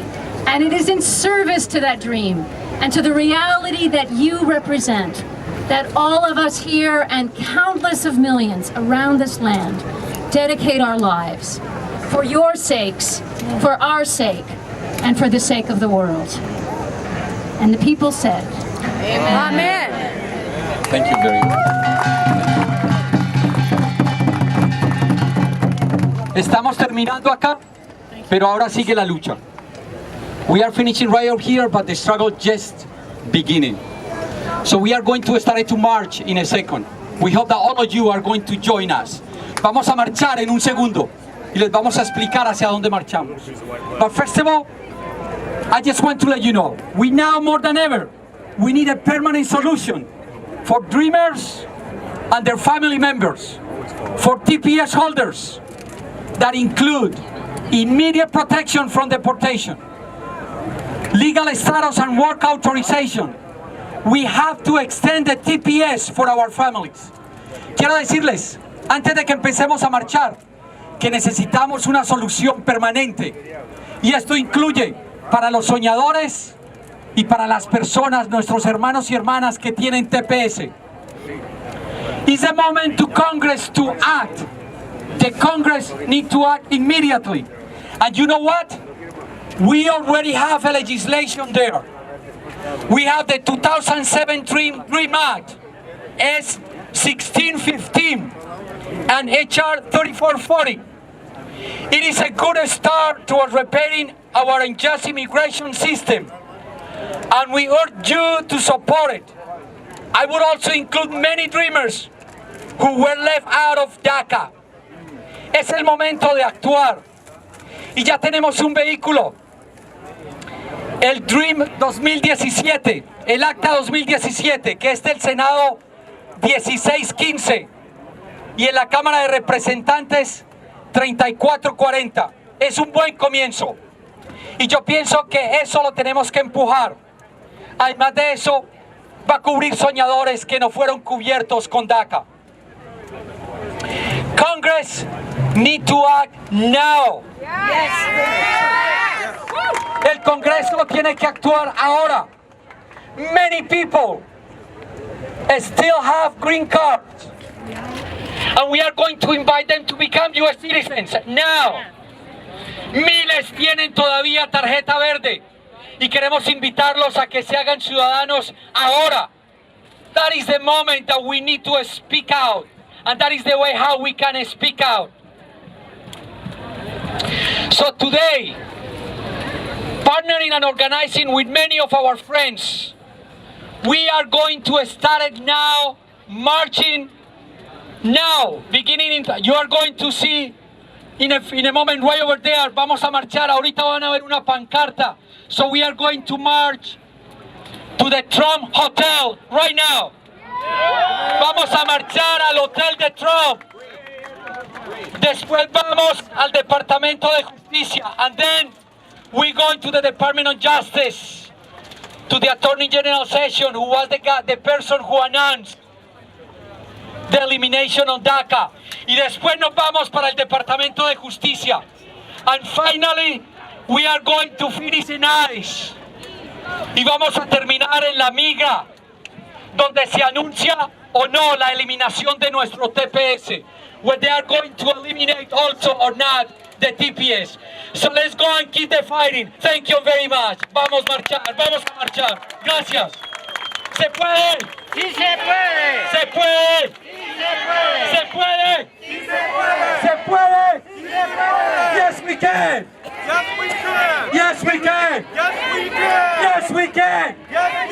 S14: And it is in service to that dream and to the reality that you represent, that all of us here and countless of millions around this land dedicate our lives for your sakes, for our sake, and for the sake of the world. And the people said, Amen. Amen.
S2: Thank you very much. Estamos terminando acá, pero ahora sigue la lucha. We are finishing right over here, but the struggle just beginning. So we are going to start to march in a second. We hope that all of you are going to join us. Vamos a marchar en un segundo y les vamos a explicar hacia dónde marchamos. But first of all, I just want to let you know, we now more than ever, we need a permanent solution for dreamers and their family members, for TPS holders, that include immediate protection from deportation, legal status and work authorization. We have to extend the TPS for our families. Quiero decirles, antes de que empecemos a marchar, que necesitamos una solución permanente. Y esto incluye para los soñadores y para las personas, nuestros hermanos y hermanas que tienen TPS. It's a moment to Congress to act. The Congress needs to act immediately. And you know what? We already have a legislation there. We have the 2007 Dream Act, S 1615, and HR 3440. It is a good start towards repairing our unjust immigration system, and we urge you to support it. I would also include many dreamers who were left out of DACA. Es el momento de actuar. Y ya tenemos un vehículo. El Dream 2017, el Acta 2017, que es del Senado 1615 y en la Cámara de Representantes 3440. Es un buen comienzo. Y yo pienso que eso lo tenemos que empujar. Además de eso, va a cubrir soñadores que no fueron cubiertos con DACA. Congress need to act now. El Congreso tiene que actuar ahora. Many people still have green cards, and we are going to invite them to become U.S. citizens now. Miles tienen todavía tarjeta verde y queremos invitarlos a que se hagan ciudadanos ahora. That is the moment that we need to speak out, and that is the way how we can speak out. So today, partnering and organizing with many of our friends, we are going to start it now, marching now, you are going to see in a moment way over there. Vamos a marchar, ahorita van a ver una pancarta. So we are going to march to the Trump Hotel right now. Vamos a marchar al Hotel de Trump. Después vamos al Departamento de Justicia, and then we go to the Department of Justice, to the Attorney General session, who was the person who announced the elimination of DACA. Y después nos vamos para el Departamento de Justicia. And finally, we are going to finish in ICE. Y vamos a terminar en la migra, donde se anuncia o no la eliminación de nuestro TPS, where they are going to eliminate also or not the TPS. So let's go and keep the fighting. Thank you very much. Vamos a marchar. Gracias. ¿Se puede?
S1: ¡Sí se puede!
S2: ¿Se puede?
S1: ¡Sí se puede!
S2: ¿Se puede?
S1: ¡Sí se puede!
S2: Yes, we can!
S1: Yes, we can!
S2: Yes, we can!
S1: Yes, we can!
S2: Yes,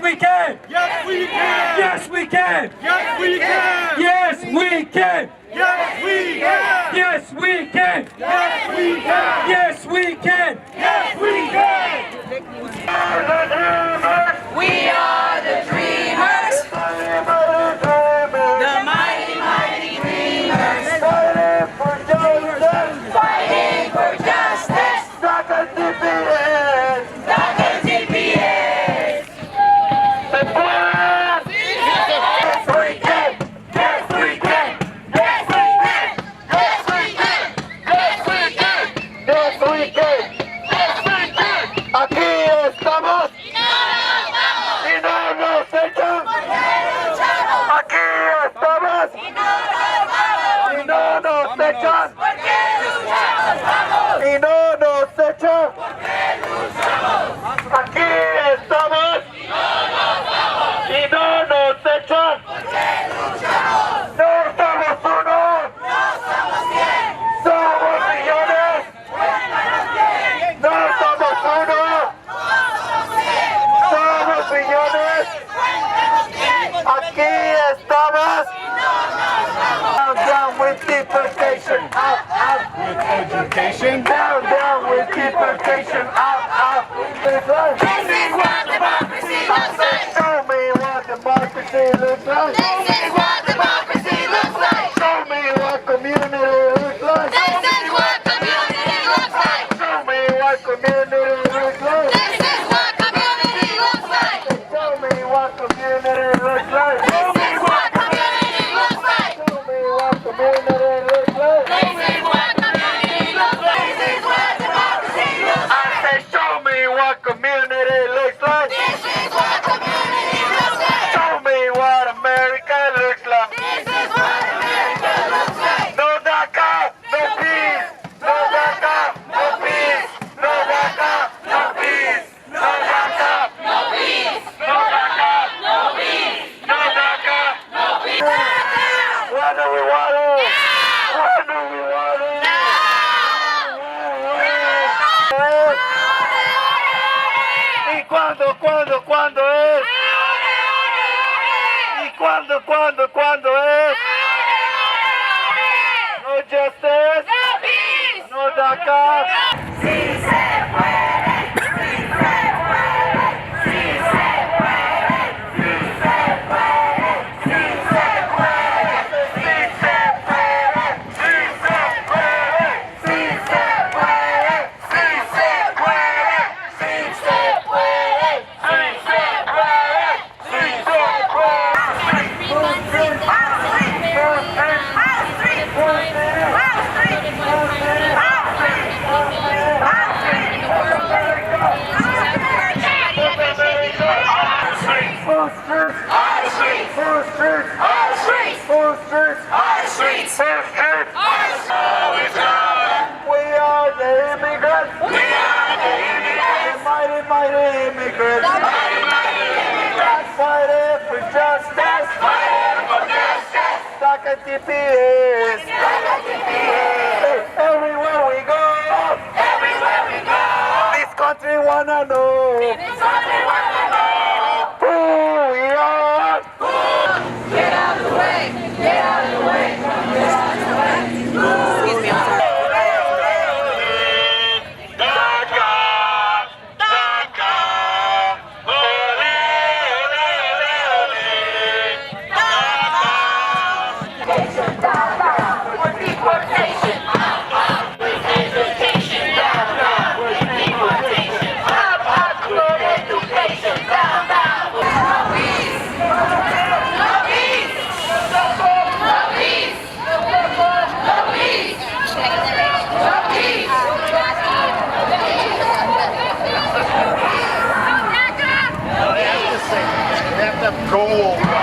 S2: we can!
S1: Yes, we can!
S2: Yes, we can!
S1: Yes, we can!
S2: Yes, we can!
S1: Yes, we can!
S2: Yes, we can!
S1: Yes, we can!
S2: Yes, we can!
S1: Yes, we can!
S3: We are the dreamers. The mighty, mighty dreamers.
S1: Fighting for justice!
S3: Fighting for justice.
S1: DACA TPS!
S3: DACA TPS.
S1: ¡Se puede!
S3: Yes, we can. Yes, we can. Yes, we can. Yes, we can. Yes, we can.
S1: Yes, we can! Aquí estamos y no nos echan. Aquí estamos y no nos echan. Y no nos echan. Aquí estamos y no nos echan. No somos uno. Somos millones. No somos uno. Somos millones. Aquí estamos. Down with deportation. Out with education. Down with deportation. Out.
S3: This is what democracy looks like.
S1: Show me what democracy looks like.
S3: This is what democracy looks like.
S1: Show me what community looks like.
S3: This is what community looks like.
S1: Show me what community looks like.
S3: This is what community looks like.
S1: Show me what community looks like.
S3: This is what community looks like.
S1: Show me what community looks like.
S3: This is what community looks like. This is what democracy looks like.
S1: I say, show me what community looks like.
S3: This is what community looks like.
S1: Show me what America looks like.
S3: This is what America looks like.
S1: No DACA, no peace. No DACA, no peace. No DACA, no peace. No DACA,
S3: No peace.
S1: no DACA,
S3: No peace.
S1: no DACA.
S3: No peace.
S1: When do we want it? When do we want it? ¿Y cuándo es? ¿Y cuándo es? No justice,
S3: No peace.
S1: no DACA.
S3: Sí se puede. Sí se puede. Sí se puede. Sí se puede. Sí se puede.
S1: Sí se puede, sí se puede, sí se puede, sí se puede, sí se puede, sí se puede, sí se puede.
S3: House street. Full streets, high streets, full streets, high streets, full streets, high streets, full streets, high streets. We are the immigrants. We are the immigrants. Mighty, mighty immigrants. Mighty, mighty immigrants. Fighting for justice. Fighting for justice. DACA TPS. DACA TPS. Everywhere we go. Everywhere we go. This country wanna know. This country wanna know. Who we are. Get out of the way. Get out of the way. Excuse me, I'm sorry.
S1: Go.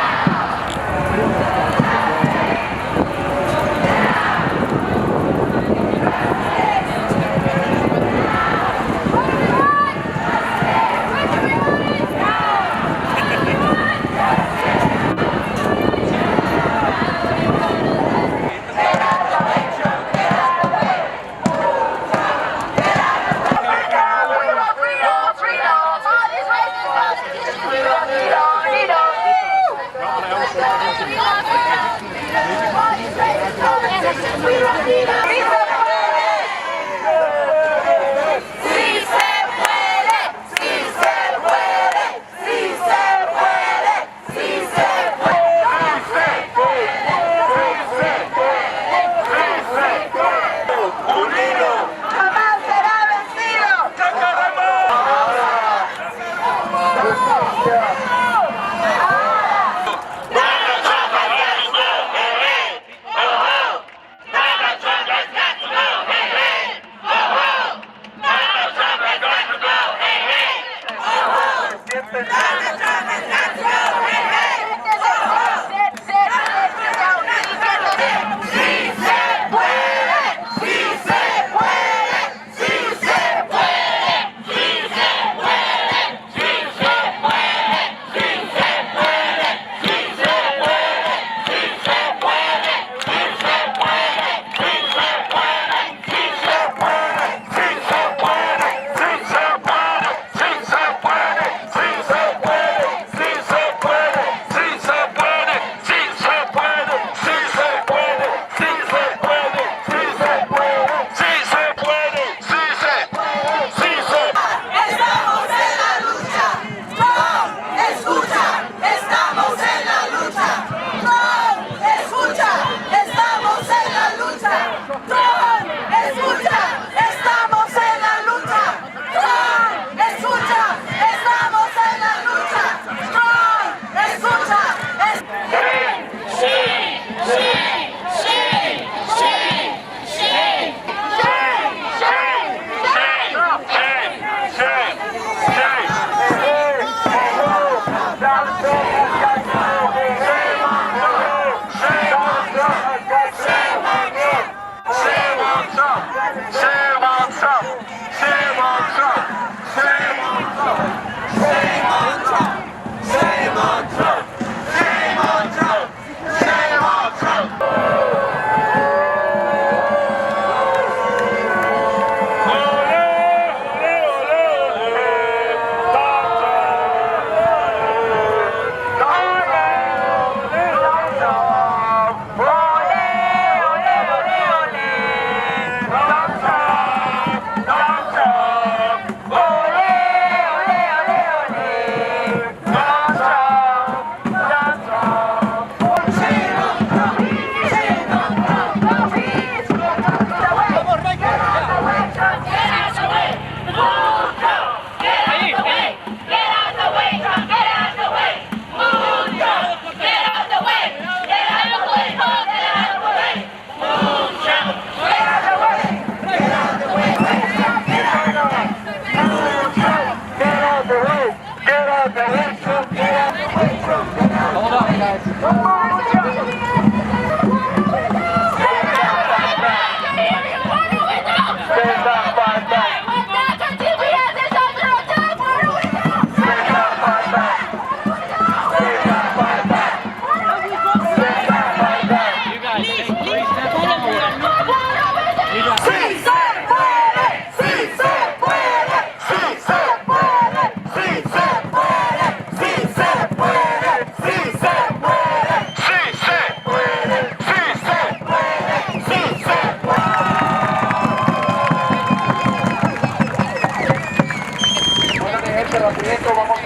S3: rapidito, vamos a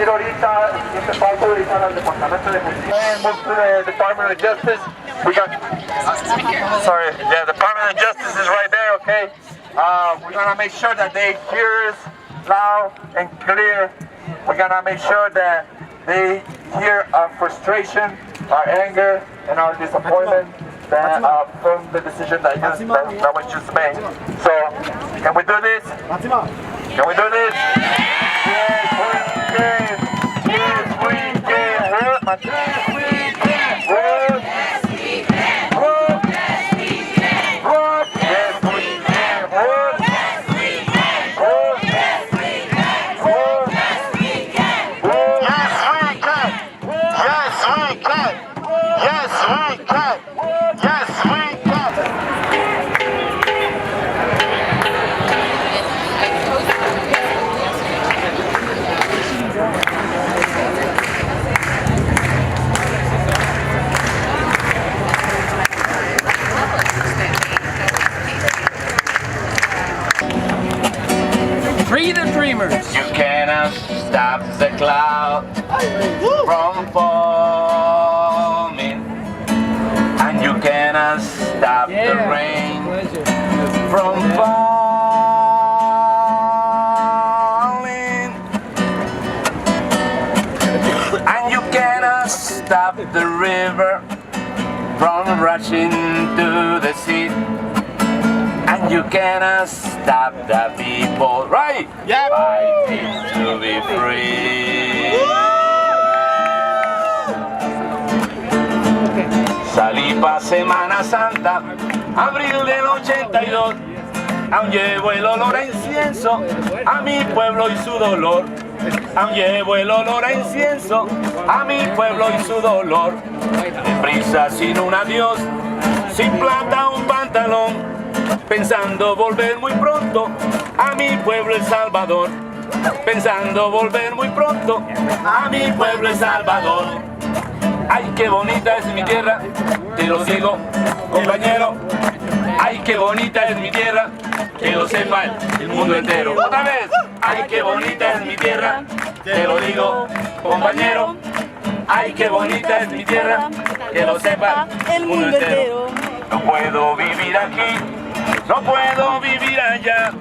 S3: ir ahorita, el siguiente paso ahorita al Departamento de Justicia. And move to the Department of Justice. We got, sorry, yeah, the Department of Justice is right there, okay? We're gonna make sure that they hear us loud and clear. We're gonna make sure that they hear our frustration, our anger, and our disappointment that, from the decision that was just made. So, can we do this? Can we do this? Yes, we can. Yes, we can. Yes, we can. Work. Yes, we can. Work. Yes, we can. Work. Yes, we can. Work. Yes, we can. Work. Yes, we can. Work. Yes, we can. Work. Yes, we can. Yes, we can. Yes, we can. Yes, we can.
S2: Free the dreamers.
S1: You cannot stop the cloud from forming, and you cannot stop the rain from falling, and you cannot stop the river from rushing to the sea. And you cannot stop the people, right? Yeah. Fighting to be free. Salí pa' Semana Santa, abril del 82. Aún llevo el olor a incienso a mi pueblo y su dolor. Aún llevo el olor a incienso a mi pueblo y su dolor. Deprisa sin un adiós, sin plata un pantalón. Pensando volver muy pronto a mi pueblo El Salvador. Pensando volver muy pronto a mi pueblo El Salvador. Ay, qué bonita es mi tierra, te lo digo, compañero. Ay, qué bonita es mi tierra, que lo sepa el mundo entero. Otra vez. Ay, qué bonita es mi tierra, te lo digo, compañero. Ay, qué bonita es mi tierra, que lo sepa el mundo entero. No puedo vivir aquí, no puedo vivir allá.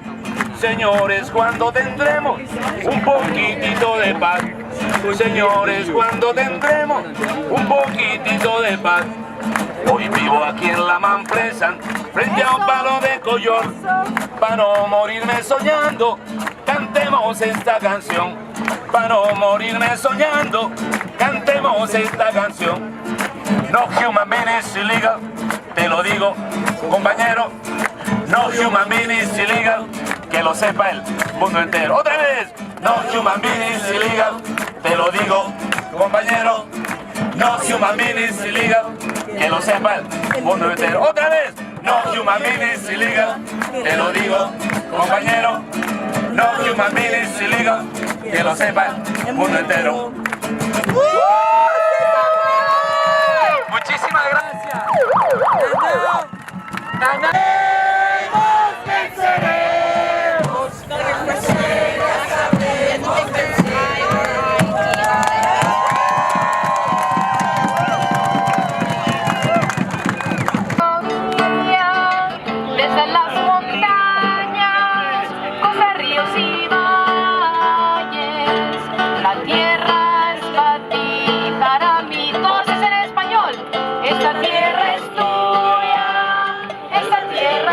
S1: Señores, ¿cuándo tendremos un poquitito de paz? Señores, ¿cuándo tendremos un poquitito de paz? Hoy vivo aquí en la Manpresa, frente a un palo de collón. Para no morirme soñando, cantemos esta canción. Para no morirme soñando, cantemos esta canción. No human being is illegal, te lo digo, compañero. No human being is illegal, que lo sepa el mundo entero. Otra vez. No human being is illegal, te lo digo, compañero. No human being is illegal, que lo sepa el mundo entero. Otra vez. No human being is illegal, te lo digo, compañero. No human being is illegal, que lo sepa el mundo entero. Muchísimas gracias.
S15: Desde las montañas, cruza ríos y valles, la tierra es para ti, para mí. Todos es en español. Esta tierra es tuya, esta tierra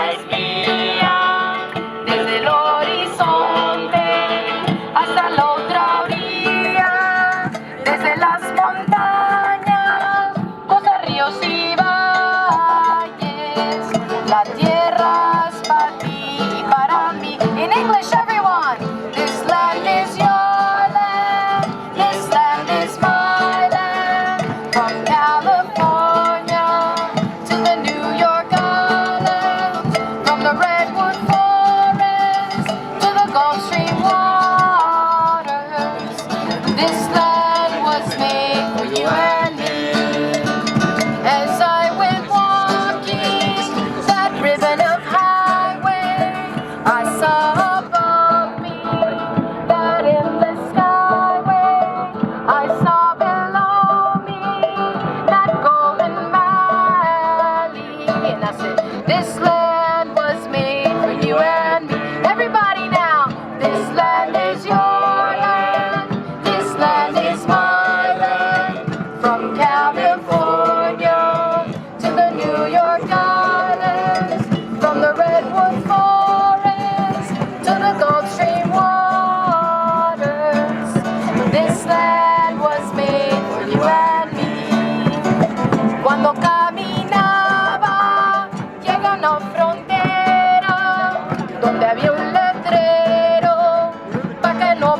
S15: land is your land. This land is my land. From California to the New York Islands, from the Redwood Forest to the Gulf Stream waters. This land was made for you and me. Cuando caminaba, llega a una frontera donde había un letrero pa' que no